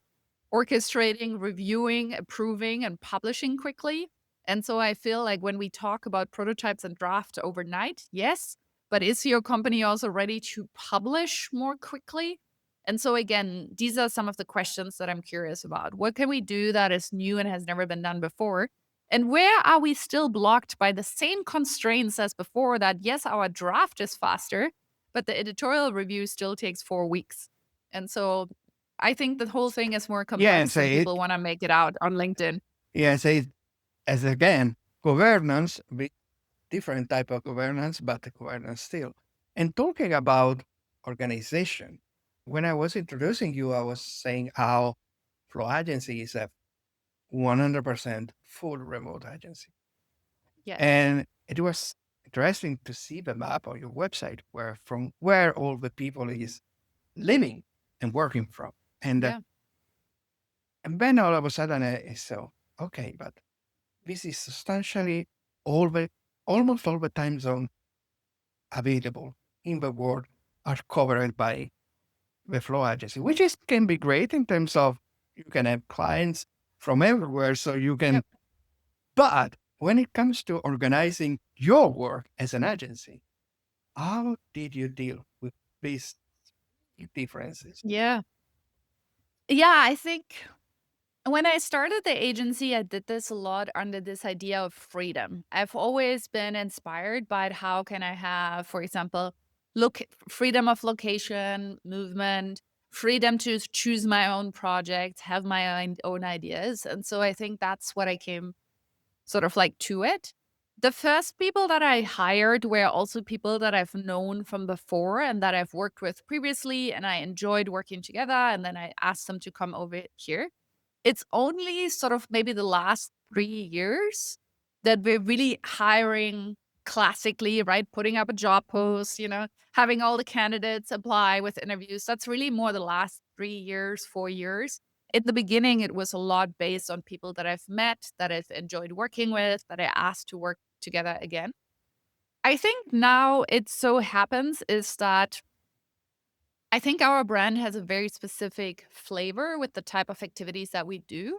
orchestrating, reviewing, approving, and publishing quickly. And so I feel like when we talk about prototypes and draft overnight, yes, but is your company also ready to publish more quickly? And so again, these are some of the questions that I'm curious about. What can we do that is new and has never been done before? And where are we still blocked by the same constraints as before, that yes, our draft is faster, but the editorial review still takes 4 weeks. And so I think the whole thing is more Yeah, and complex than say it. people want to make it out on LinkedIn. Yeah, and say it as again governance, different type of governance, but the governance still. And talking about organization, when I was introducing you, I was saying how Flow Agency is a 100% full remote agency. Yes. And it was interesting to see the map on your website where all the people is living and working from. Yeah. And then all of a sudden I saw, okay, but this is substantially all the almost all the time zone available in the world are covered by the Flow Agency, which is can be great in terms of you can have clients from everywhere, so you can. Yep. But when it comes to organizing your work as an agency, how did you deal with these differences? Yeah. Yeah. I think when I started the agency, I did this a lot under this idea of freedom. I've always been inspired by how can I have, for example, look freedom of location, movement, freedom to choose my own projects, have my own ideas. And so I think that's what I came sort of like to it. The first people that I hired were also people that I've known from before and that I've worked with previously, and I enjoyed working together. And then I asked them to come over here. It's only sort of maybe the last 3 years that we're really hiring classically, right? Putting up a job post, having all the candidates apply with interviews. That's really more the last 3 years, 4 years. In the beginning, it was a lot based on people that I've met, that I've enjoyed working with, that I asked to work together again. I think now it so happens is that I think our brand has a very specific flavor with the type of activities that we do.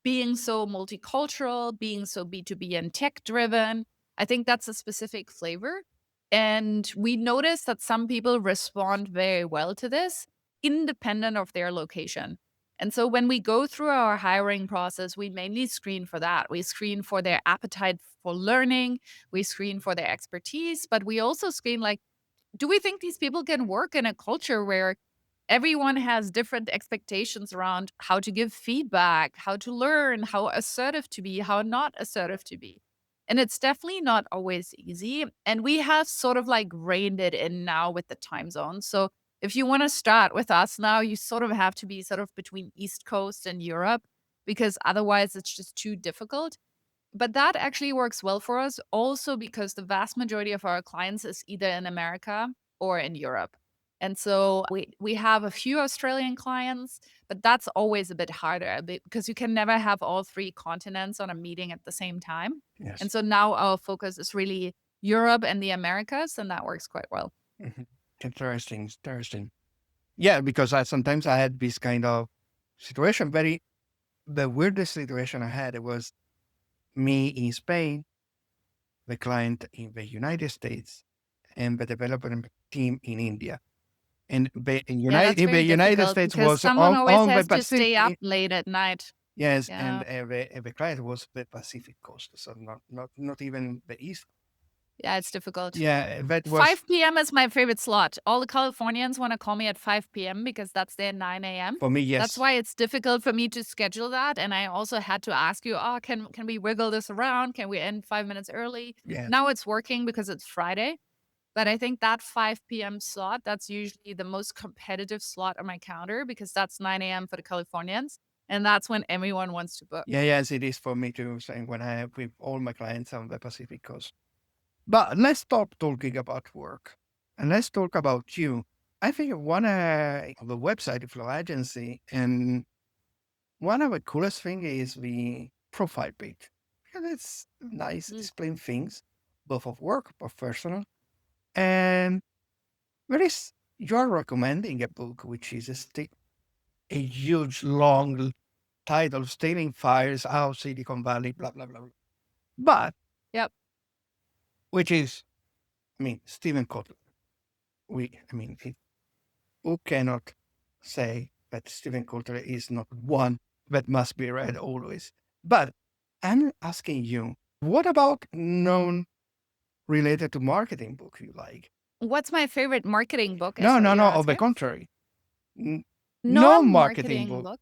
Being so multicultural, being so B2B and tech driven, I think that's a specific flavor. And we notice that some people respond very well to this, independent of their location. And so when we go through our hiring process, we mainly screen for that. We screen for their appetite for learning, we screen for their expertise, but we also screen like, do we think these people can work in a culture where everyone has different expectations around how to give feedback, how to learn, how assertive to be, how not assertive to be? And it's definitely not always easy. And we have sort of like reined it in now with the time zone. So if you want to start with us now, you sort of have to be sort of between East Coast and Europe, because otherwise it's just too difficult. But that actually works well for us also because the vast majority of our clients is either in America or in Europe. And so we have a few Australian clients, but that's always a bit harder because you can never have all three continents on a meeting at the same time. Yes. And so now our focus is really Europe and the Americas, and that works quite well. Mhm. Interesting, interesting. Yeah, because sometimes I had this kind of situation. The weirdest situation I had, it was me in Spain, the client in the United States, and the development team in India. And Yeah, that's The very United difficult States because was someone always on the has to stay up Pacific. late at night. Yes, and Yeah. the client was the Pacific coast, so not even the east. Yeah, it's difficult. Yeah, that was 5 p.m. is my favorite slot. All the Californians want to call me at 5 p.m. because that's their 9 a.m. for me. That's Yes, why it's difficult for me to schedule that. And I also had to ask you, oh, can we wiggle this around? Can we end 5 minutes early? yes. Now it's working because it's Friday. But I think that 5 p.m. slot, that's usually the most competitive slot on my calendar because that's 9 a.m. for the Californians. And that's when everyone wants to book. Yeah, yes, it is for me too. Saying when I have with all my clients on the Pacific coast. But let's stop talking about work and let's talk about you. I think one of the website Flow Agency, and one of the coolest thing is the profile page. And it's nice, Mm. displaying things, both of work, both personal. And there is, you're recommending a book, which is a huge, long title, Stealing Fires, How Silicon Valley, blah, blah, blah, blah. But, Yep. which is, Stephen Kotler. Who cannot say that Stephen Coulter is not one that must be read always. But I'm asking you, what about non-related to marketing book you like? What's my favorite marketing book, is No, what no, you're no. Of the asking? contrary, no marketing Non-marketing book. book.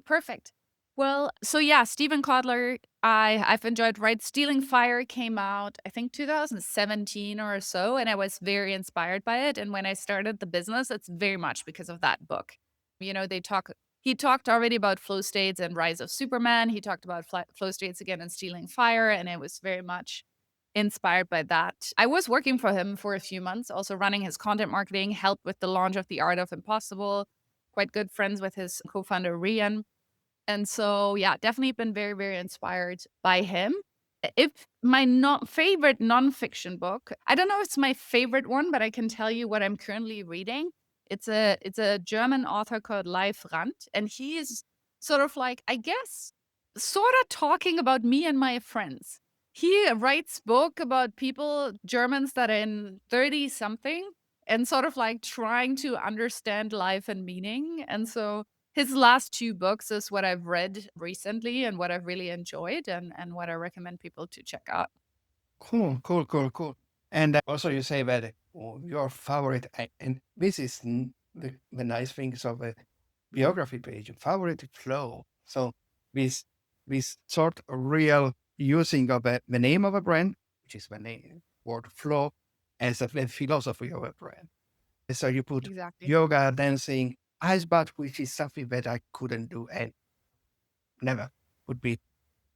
Perfect. Well, so yeah, Stephen Kotler, I've enjoyed, right? Stealing Fire came out, I think 2017 or so, and I was very inspired by it. And when I started the business, it's very much because of that book. You know, he talked already about flow states and Rise of Superman. He talked about flow states again in Stealing Fire, and it was very much inspired by that. I was working for him for a few months, also running his content marketing, helped with the launch of The Art of Impossible, quite good friends with his co-founder Rian. And so, yeah, definitely been very, very inspired by him. If my not favorite nonfiction book, I don't know if it's my favorite one, but I can tell you what I'm currently reading. It's a German author called Leif Rand, and he is sort of like, I guess, sort of talking about me and my friends. He writes book about people, Germans that are in 30 something, and sort of like trying to understand life and meaning. And so his last two books is what I've read recently and what I've really enjoyed, and what I recommend people to check out. Cool, cool, cool, cool. And also, you say that your favorite, and this is the nice things of a biography page, favorite flow. So this this sort of real using of the name of a brand, which is the name word flow, as the philosophy of a brand. So you put Exactly. yoga, dancing, ice bath, which is something that I couldn't do and never would be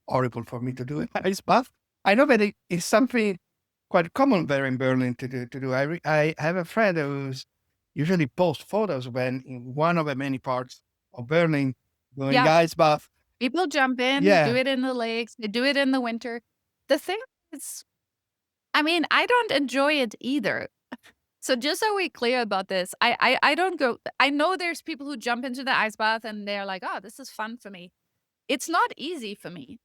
horrible for me to do an ice bath. I know that it is something quite common there in Berlin to do. I have a friend who's usually post photos when in one of the many parts of Berlin doing Yeah. ice bath. People jump in, do Yeah. it in the lakes, they do it in the winter. The thing is, I mean, I don't enjoy it either. So just so we're clear about this, I don't go. I know there's people who jump into the ice bath and they're like, oh, this is fun for me. It's not easy for me.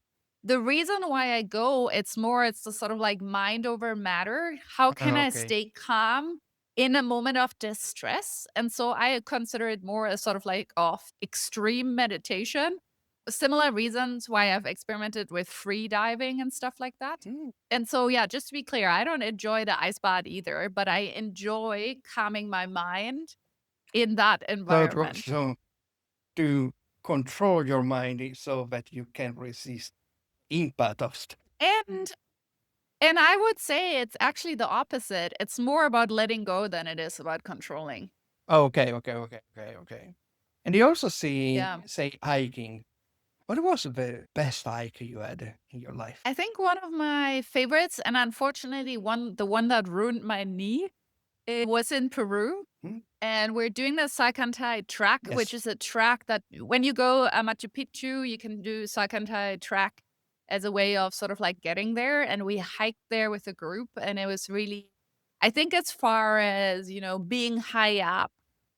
The reason why I go, it's the sort of like mind over matter. How can I Okay. stay calm in a moment of distress? And so I consider it more as sort of like of extreme meditation. Similar reasons why I've experimented with free diving and stuff like that. Hmm. And so, yeah, just to be clear, I don't enjoy the ice bath either, but I enjoy calming my mind in that So it works environment. so to control your mind so that you can resist impact of stuff. And And I would say it's actually the opposite. It's more about letting go than it is about controlling. Okay, okay, okay, okay, okay. And you also see Yeah. say hiking. What was the best hike you had in your life? I think one of my favorites, and unfortunately the one that ruined my knee, it was in Peru. Hmm? And we're doing the Salcantay track, which Yes. is a track that when you go Machu Picchu, you can do Salcantay track as a way of sort of like getting there. And we hiked there with a group, and it was really, I think, as far as, being high up,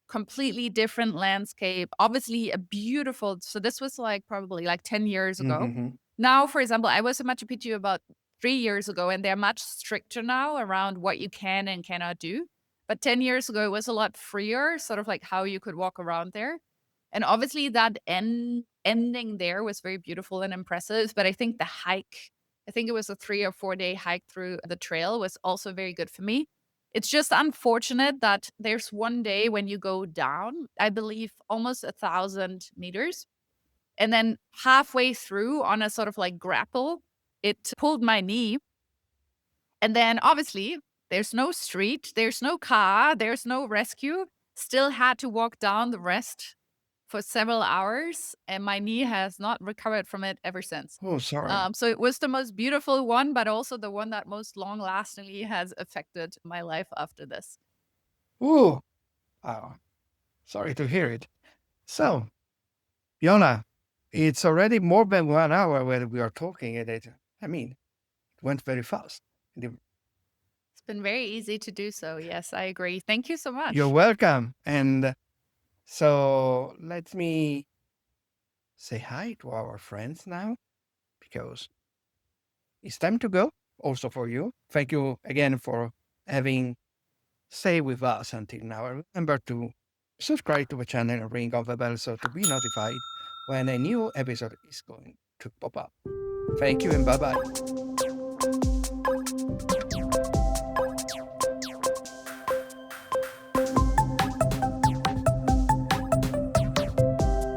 completely different landscape, obviously a beautiful. So this was like probably like 10 years ago. Mm-hmm. Now, for example, I was in Machu Picchu about 3 years ago, and they're much stricter now around what you can and cannot do. But 10 years ago, it was a lot freer, sort of like how you could walk around there. And obviously that ending there was very beautiful and impressive. But I think the hike, I think it was a 3 or 4 day hike through the trail, was also very good for me. It's just unfortunate that there's one day when you go down, I believe almost 1,000 meters. And then halfway through on a sort of like grapple, it pulled my knee. And then obviously, there's no street, there's no car, there's no rescue. Still had to walk down the rest for several hours, and my knee has not recovered from it ever since. Oh, sorry. So it was the most beautiful one, but also the one that most long lastingly has affected my life after this. Ooh. Oh, sorry to hear it. So, Fiona, it's already more than 1 hour when we are talking, and I mean, it went very fast. It's been very easy to do so. Yes, I agree. Thank you so You're much. welcome. And so let me say hi to our friends now because it's time to go. Also for you. Thank you again for having stayed with us until now. Remember to Subscribe to the channel and ring on the bell so to be notified when a new episode is going to pop up. Thank you and bye bye.